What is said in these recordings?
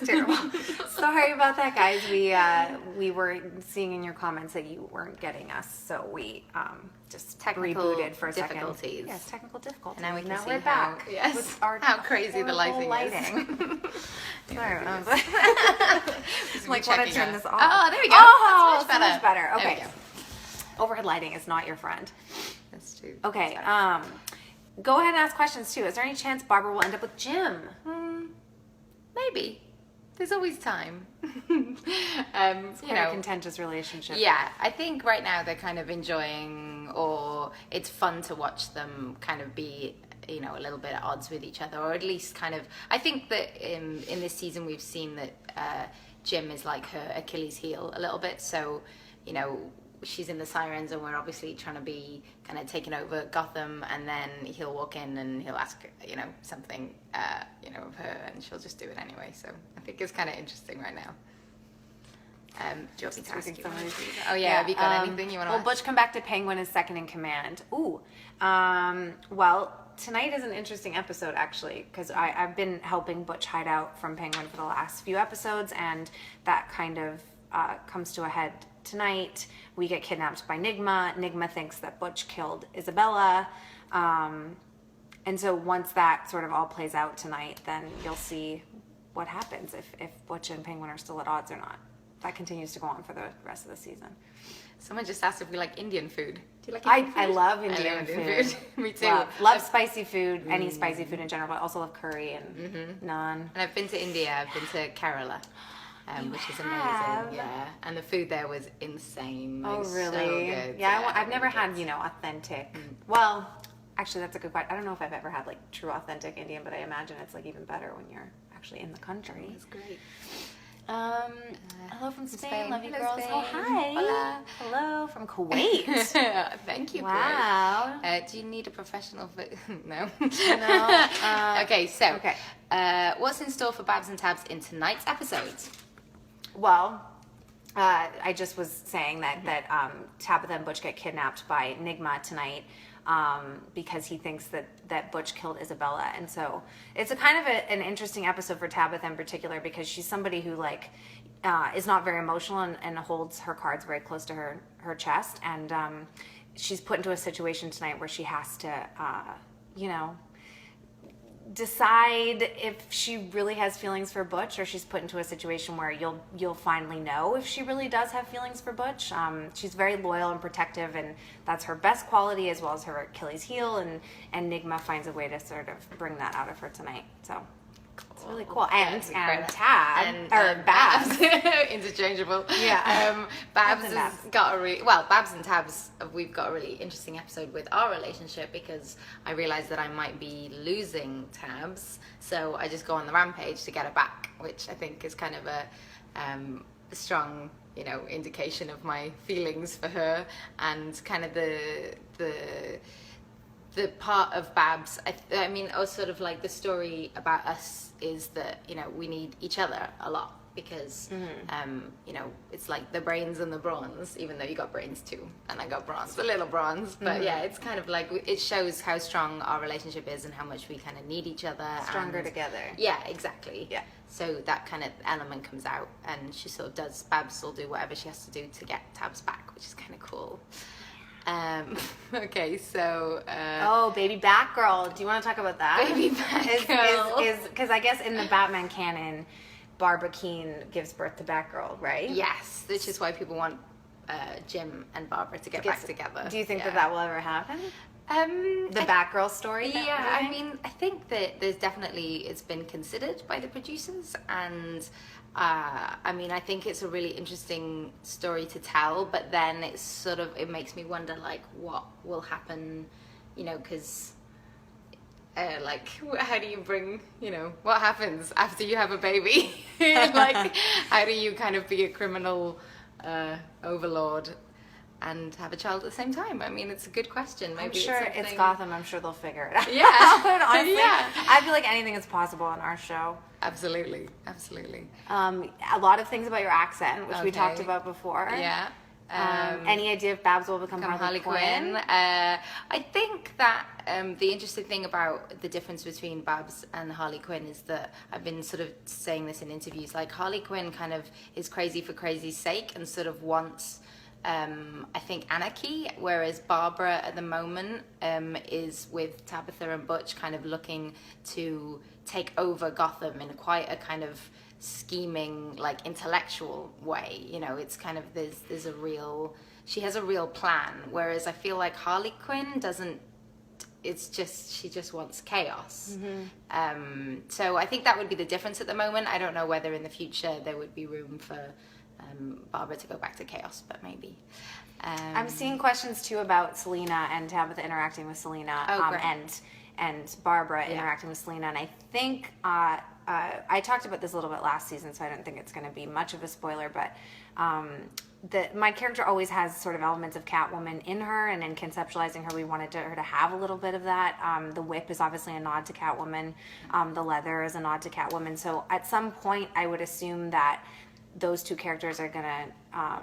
It's terrible. Sorry about that, guys. We were seeing in your comments that you weren't getting us, so we just rebooted for a difficulties. Second. Yes, technical difficulties. And now we can see we're back. Yes, with our how crazy the lighting is. Sorry. Just like, want to turn this off. Oh, there we go. Oh, that's much better. Okay. There we go. Overhead lighting is not your friend. That's true. Okay. Go ahead and ask questions too. Is there any chance Barbara will end up with Jim? Maybe. There's always time. It's quite a contentious relationship. Yeah, I think right now they're kind of enjoying, or it's fun to watch them kind of be, a little bit at odds with each other, or at least kind of. I think that in this season we've seen that Jim is like her Achilles heel a little bit. So, she's in the Sirens, and we're obviously trying to be kind of taking over Gotham, and then he'll walk in and he'll ask, something, of her, and she'll just do it anyway. So I think it's kind of interesting right now. Do you want me to ask you? Oh yeah, have you got anything you want to? Will Butch come back to Penguin as second in command? Ooh, well, tonight is an interesting episode actually, because I've been helping Butch hide out from Penguin for the last few episodes, and that kind of comes to a head tonight. We get kidnapped by Nigma. Nigma thinks that Butch killed Isabella. And so once that sort of all plays out tonight, then you'll see what happens if Butch and Penguin are still at odds or not. That continues to go on for the rest of the season. Someone just asked if we like Indian food. Do you like Indian food? I love Indian food. Me too. Love spicy food, any spicy food in general, but I also love curry and naan. And I've been to India. I've been to Kerala. Which is amazing, yeah. And the food there was insane. Like, oh, really? So good. Yeah, I've never had, authentic. Well, actually, that's a good question. I don't know if I've ever had, like, true authentic Indian, but I imagine it's, like, even better when you're actually in the country. It's great. Hello from Spain. Love you, Hello, girls. Spain. Oh, hi. Hola. Hello from Kuwait. Thank you, wow. Kuwait. Do you need a professional No. No. Okay, so what's in store for Babs and Tabs in tonight's episode? Well, I just was saying that Tabitha and Butch get kidnapped by Nigma tonight because he thinks that Butch killed Isabella. And so it's a kind of an interesting episode for Tabitha in particular, because she's somebody who is not very emotional and holds her cards very close to her chest. And she's put into a situation tonight where she has to, decide if she really has feelings for Butch, or she's put into a situation where you'll finally know if she really does have feelings for Butch. She's very loyal and protective, and that's her best quality as well as her Achilles heel, and Nigma finds a way to sort of bring that out of her tonight. So it's really cool. And Babs. Interchangeable. Yeah. Babs has got Babs and Tabs, we've got a really interesting episode with our relationship, because I realized that I might be losing Tabs, so I just go on the rampage to get her back, which I think is kind of a strong, indication of my feelings for her, and kind of the part of Babs, I mean, or sort of like the story about us is that, we need each other a lot, because, it's like the brains and the bronze, even though you got brains too, and I got bronze, a little bronze, but yeah, it's kind of like, it shows how strong our relationship is and how much we kind of need each other. Stronger together. Yeah, exactly. Yeah. So that kind of element comes out, and she sort of Babs will do whatever she has to do to get Tabs back, which is kind of cool. Okay, so baby Batgirl. Do you want to talk about that? Baby Batgirl is because I guess in the Batman canon, Barbara Keene gives birth to Batgirl, right? Yes, which is why people want Jim and Barbara to get back together. Do you think that will ever happen? The Batgirl story? Yeah, I mean, I think that it's been considered by the producers, and I mean, I think it's a really interesting story to tell, but then it makes me wonder, like, what will happen, because how do you bring, what happens after you have a baby? Like, how do you kind of be a criminal overlord and have a child at the same time? I mean, it's a good question. Maybe I'm sure it's Gotham. I'm sure they'll figure it out. Yeah. Honestly, yeah. I feel like anything is possible on our show. Absolutely. Absolutely. A lot of things about your accent, which we talked about before. Yeah. Any idea if Babs will become Harley Quinn? I think that the interesting thing about the difference between Babs and Harley Quinn is that I've been sort of saying this in interviews, like Harley Quinn kind of is crazy for crazy's sake and sort of wants, I think, anarchy, whereas Barbara at the moment is with Tabitha and Butch kind of looking to take over Gotham in quite a kind of scheming, like intellectual way. You know, it's kind of there's a real, she has a real plan, whereas I feel like Harley Quinn doesn't. It's just, she just wants chaos. So I think that would be the difference at the moment. I don't know whether in the future there would be room for Barbara to go back to chaos, but maybe. I'm seeing questions too about Selena and Tabitha interacting with Selena, and Barbara interacting with Selena, and I think I talked about this a little bit last season, so I don't think it's going to be much of a spoiler, but my character always has sort of elements of Catwoman in her, and in conceptualizing her, we wanted her to have a little bit of that. The whip is obviously a nod to Catwoman. The leather is a nod to Catwoman. So at some point, I would assume that those two characters are going to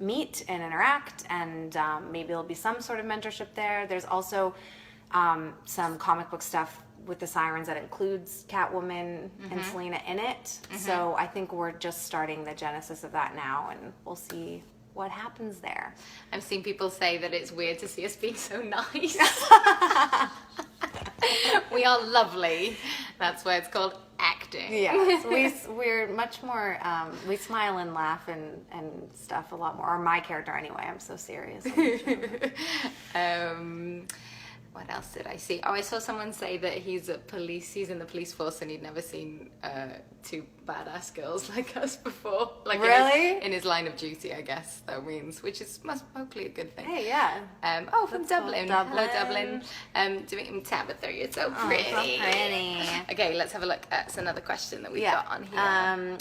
meet and interact, and maybe there'll be some sort of mentorship there. There's also some comic book stuff with the Sirens that includes Catwoman and Selena in it. So I think we're just starting the genesis of that now, and we'll see what happens there. I've seen people say that it's weird to see us being so nice. We are lovely. That's why it's called acting. Yes, we're much more, we smile and laugh and stuff a lot more. Or my character anyway, I'm so serious. What else did I see? Oh, I saw someone say that he's in the police force and he'd never seen two badass girls like us before. Like really? In his line of duty, I guess that means, which is hopefully a good thing. Hey, yeah. From Dublin. Hello, Dublin. Tabitha, you're so pretty. So pretty. Okay, let's have a look at another question that we've got on here.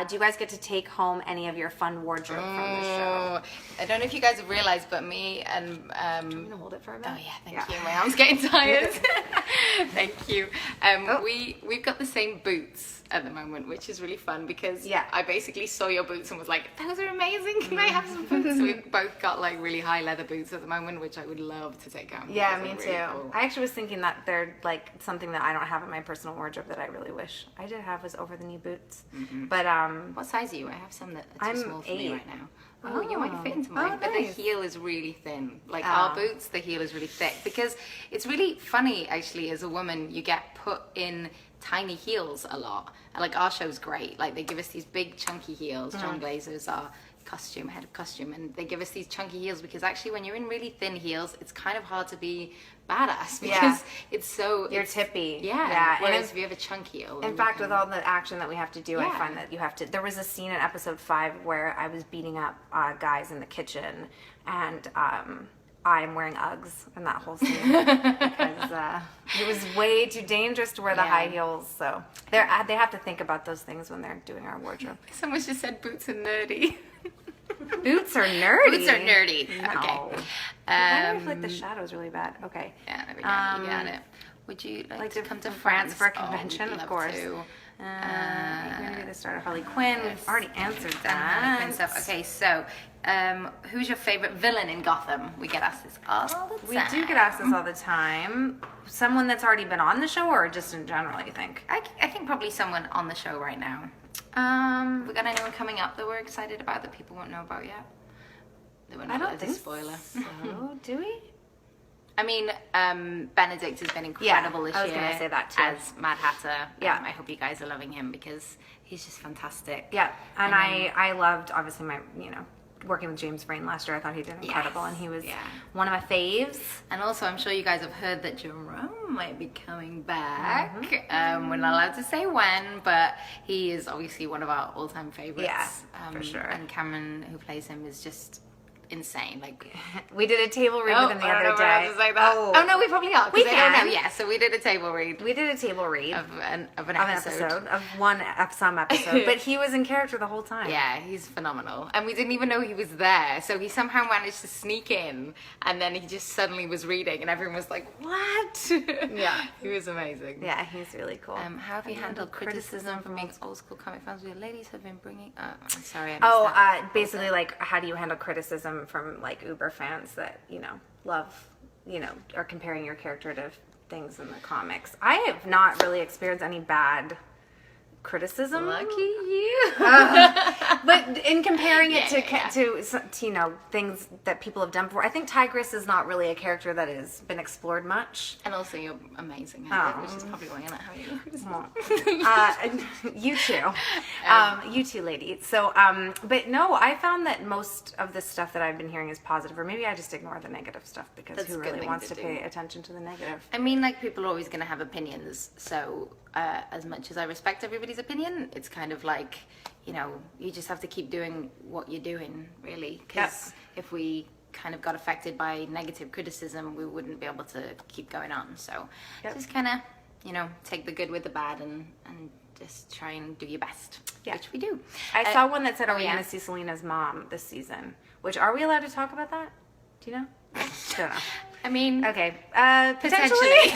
Do you guys get to take home any of your fun wardrobe from the show? I don't know if you guys have realized, but me and I'm gonna hold it for a minute. Oh yeah, thank you. My arm's getting tired. Thank you. We've got the same boots at the moment, which is really fun because I basically saw your boots and was like, those are amazing. Can I have some boots? We've both got like really high leather boots at the moment, which I would love to take home. Yeah, me too. Cool. I actually was thinking that they're like something that I don't have in my personal wardrobe that I really wish I did have was over the knee boots. But what size are you? I have some that are too small for me right now. Oh, you might fit into mine, but nice. The heel is really thin. Like our boots, the heel is really thick because it's really funny actually. As a woman, you get put in tiny heels a lot. Like our show's great. Like they give us these big chunky heels. John Glazer's our head of costume, and they give us these chunky heels because actually when you're in really thin heels, it's kind of hard to be badass because you're tippy. Yeah. Whereas if you have a chunky heel. In fact, with all the action that we have to do, I find that you have to. There was a scene in episode 5 where I was beating up guys in the kitchen, and I'm wearing Uggs in that whole scene because it was way too dangerous to wear the high heels. So they have to think about those things when they're doing our wardrobe. Someone just said boots are nerdy. Boots are nerdy. Boots are nerdy. No. Okay. I feel like the shadow's really bad. Okay. Yeah, there we go. You got it. Would you like to come to France for a convention? Of course. To. You're going to be the star of Harley Quinn. We've already answered that. Okay, so who's your favorite villain in Gotham? We get asked this all the time. We do get asked this all the time. Someone that's already been on the show, or just in general, you think? I think probably someone on the show right now. We got anyone coming up that we're excited about that people won't know about yet? I don't think spoiler. So, do we? I mean, Benedict has been incredible this year. I was going to say that too. As Mad Hatter. Yeah. I hope you guys are loving him because he's just fantastic. Yeah, and I loved, obviously, working with James Brain last year. I thought he did incredible, and he was one of my faves. And also, I'm sure you guys have heard that Jerome might be coming back. We're not allowed to say when, but he is obviously one of our all-time favorites. Yeah, for sure. And Cameron, who plays him, is just insane. Like, we did a table read with him the I don't other know if we're day. allowed to say that. Oh no, we probably are. We They don't know. can. Yeah, so we did a table read. We did a table read Of an episode of some episode, but he was in character the whole time. Yeah, he's phenomenal. And we didn't even know he was there. So he somehow managed to sneak in, and then he just suddenly was reading, and everyone was like, what? Yeah. He was amazing. Yeah, he's really cool. How have you handled criticism from being old school comic fans? Your ladies have been bringing... I'm sorry, I missed that. Basically, like, how do you handle criticism from, like, Uber fans that, you know, love, you know, are comparing your character to things in the comics? I have not really experienced any bad criticism. Lucky you. But in comparing it Yeah. to you know, things that people have done before, I think Tigress is not really a character that has been explored much. And also you're amazing, which is probably why you're not having You too. You too, lady. So, but no, I found that most of the stuff that I've been hearing is positive, or maybe I just ignore the negative stuff because That's a who good really thing wants to to do. pay attention to the negative? I mean, like, people are always going to have opinions, so as much as I respect everybody's opinion, it's kind of like, you know, you just have to keep doing what you're doing, really, because if we kind of got affected by negative criticism, we wouldn't be able to keep going on. So just kind of, you know, take the good with the bad and just try and do your best, which we do. I saw one that said, are we yeah. going to see Selena's mom this season? Which, are we allowed to talk about that? Do you know? Don't know. I mean, Okay. potentially.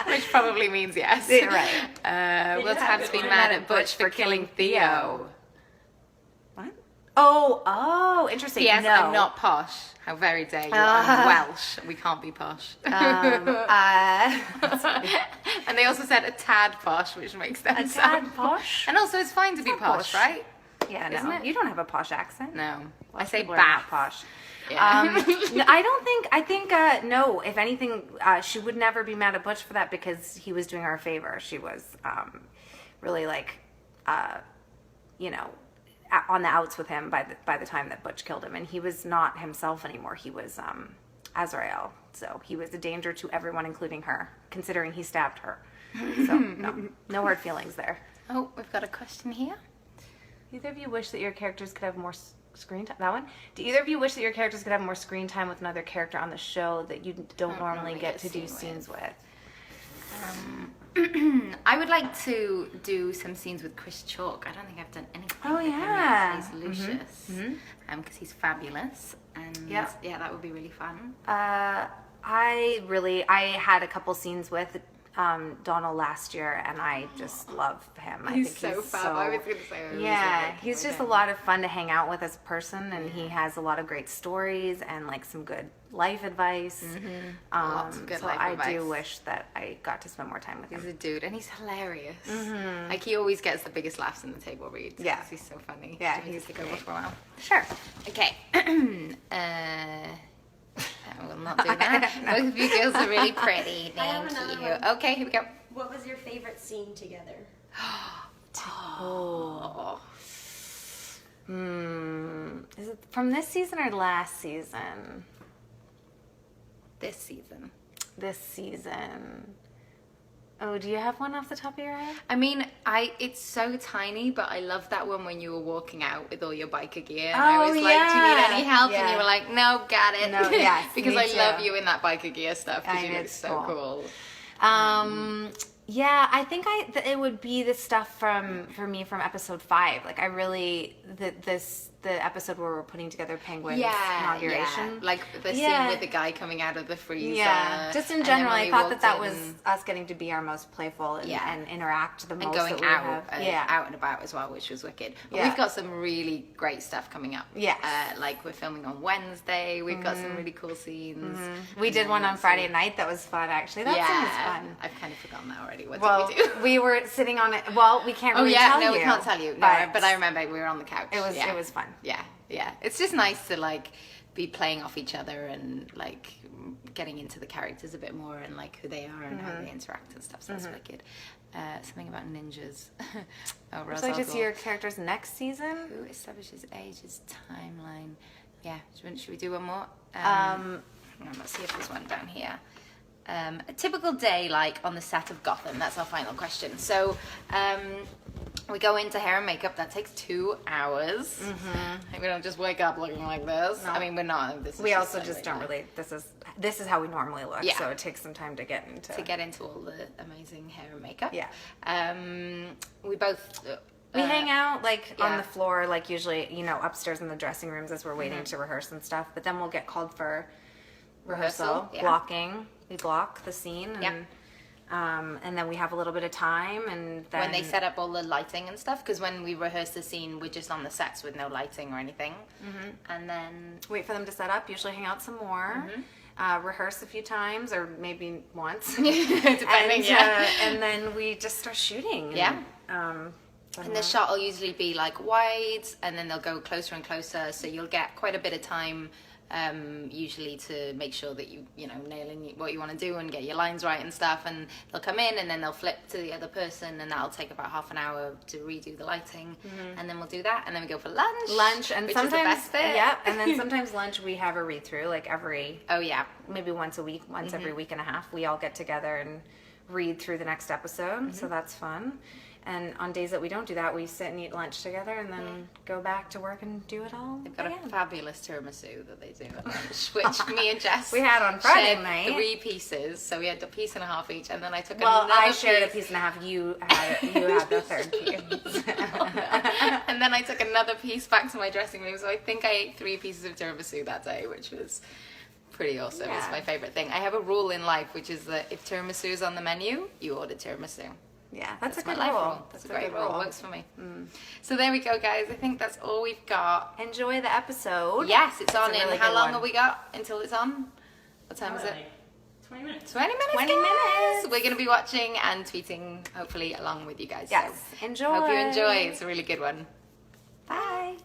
Which probably means yes. Right. Will Tabs be mad at Butch for killing Theo? What? Oh, interesting. Yes, no. I'm not posh. How very dare you. I'm Welsh. We can't be posh. And they also said a tad posh, which makes them A sound tad posh? And also, it's fine to be posh, right? Yeah, Isn't no. it? You don't have a posh accent. No. I Most say people are not bath. posh. Yeah. I think, no, if anything, she would never be mad at Butch for that because he was doing her a favor. She was really like, you know, on the outs with him by the time that Butch killed him. And he was not himself anymore. He was Azrael. So he was a danger to everyone, including her, considering he stabbed her. So, no hard feelings there. Oh, we've got a question here. Either of you wish that your characters could have more screen time? That one? Do either of you wish that your characters could have more screen time with another character on the show that you don't normally get to do scenes with? I would like to do some scenes with Chris Chalk. I don't think I've done anything Oh, with him yeah. yet. He's Lucius. Because he's fabulous. And yeah, that would be really fun. I had a couple scenes with Donald last year, and I just love him. I think so fab. I was going to say, he's just a lot of fun to hang out with as a person, and he has a lot of great stories and like some good life advice. Lots of good life advice. I do wish that I got to spend more time with him. He's a dude, and he's hilarious. Like, he always gets the biggest laughs in the table reads. Yeah. 'Cause he's so funny. Yeah, he's he's over great. for a while. Sure. Okay. I will not do that. Both of you girls are really pretty. I have Thank another you. one. Okay, here we go. What was your favorite scene together? Oh. Is it from this season or last season? This season. This season. Oh, do you have one off the top of your head? I mean, it's so tiny, but I love that one when you were walking out with all your biker gear. And Oh, I was like, do you need yeah. any help? Yeah. And you were like, no, got it. No, yes, because me I too. love you in that biker gear stuff because I you know, look it's so cool. cool. Yeah, I think it would be the stuff for me from episode 5. Like, I really the episode where we're putting together Penguin's inauguration. Yeah. Like the scene with the guy coming out of the freezer. Yeah, just in and then general, when I he thought walked that in was us getting to be our most playful and interact the most. and going that we out, have. out and about as well, which was wicked. But Yeah. we've got some really great stuff coming up. Yes. Like we're filming on Wednesday. We've got some really cool scenes. We did one on Friday night that was fun, actually. That scene was fun. I've kind of forgotten that already. What Well, did we do? we were sitting on it. Well, we can't really tell you. we can't tell you. No, but I remember we were on the couch. It was fun. Yeah. It's just nice to like be playing off each other and like getting into the characters a bit more and like who they are and how they interact and stuff. So that's wicked. Something about ninjas. Would you like to see your characters next season? Who establishes ages timeline? Yeah. Should we do one more? Let's see if there's one down here. A typical day like on the set of Gotham. That's our final question. So We go into hair and makeup. That takes 2 hours. Mm-hmm. We don't just wake up looking like this. No. I mean, we're not. We also just don't really. This is how we normally look. Yeah. So it takes some time to get into all the amazing hair and makeup. Yeah. We both. We hang out on the floor, usually, upstairs in the dressing rooms as we're waiting to rehearse and stuff. But then we'll get called for rehearsal, blocking. We block the scene. And then we have a little bit of time, and then when they set up all the lighting and stuff, because when we rehearse the scene, we're just on the sets with no lighting or anything, and then wait for them to set up. Usually, hang out some more, rehearse a few times, or maybe once, depending. And then we just start shooting. And the shot will usually be wide, and then they'll go closer and closer, so you'll get quite a bit of time. Usually to make sure that you nailing what you want to do and get your lines right and stuff, and they'll come in and then they'll flip to the other person, and that'll take about half an hour to redo the lighting, and then we'll do that, and then we go for lunch, and which sometimes is the best bit. And then sometimes lunch we have a read through maybe once a week, every week and a half, we all get together and read through the next episode, so that's fun. And on days that we don't do that, we sit and eat lunch together and then go back to work and do it all. They've got a fabulous tiramisu that they do at lunch, which me and Jess we had on Friday night. 3 pieces, so we had a piece and a half each, and then I took I shared a piece and a half. You had the third piece. And then I took another piece back to my dressing room, so I think I ate 3 pieces of tiramisu that day, which was pretty awesome. It's my favorite thing. I have a rule in life, which is that if tiramisu is on the menu, you order tiramisu. Yeah, that's a good life rule. That's a great rule. Works for me. So there we go, guys. I think that's all we've got. Enjoy the episode. Yes, it's on in. How long have we got until it's on? What time is it? 20 minutes. 20 minutes. 20 minutes. We're going to be watching and tweeting, hopefully, along with you guys. Yes. So enjoy. Hope you enjoy. It's a really good one. Bye.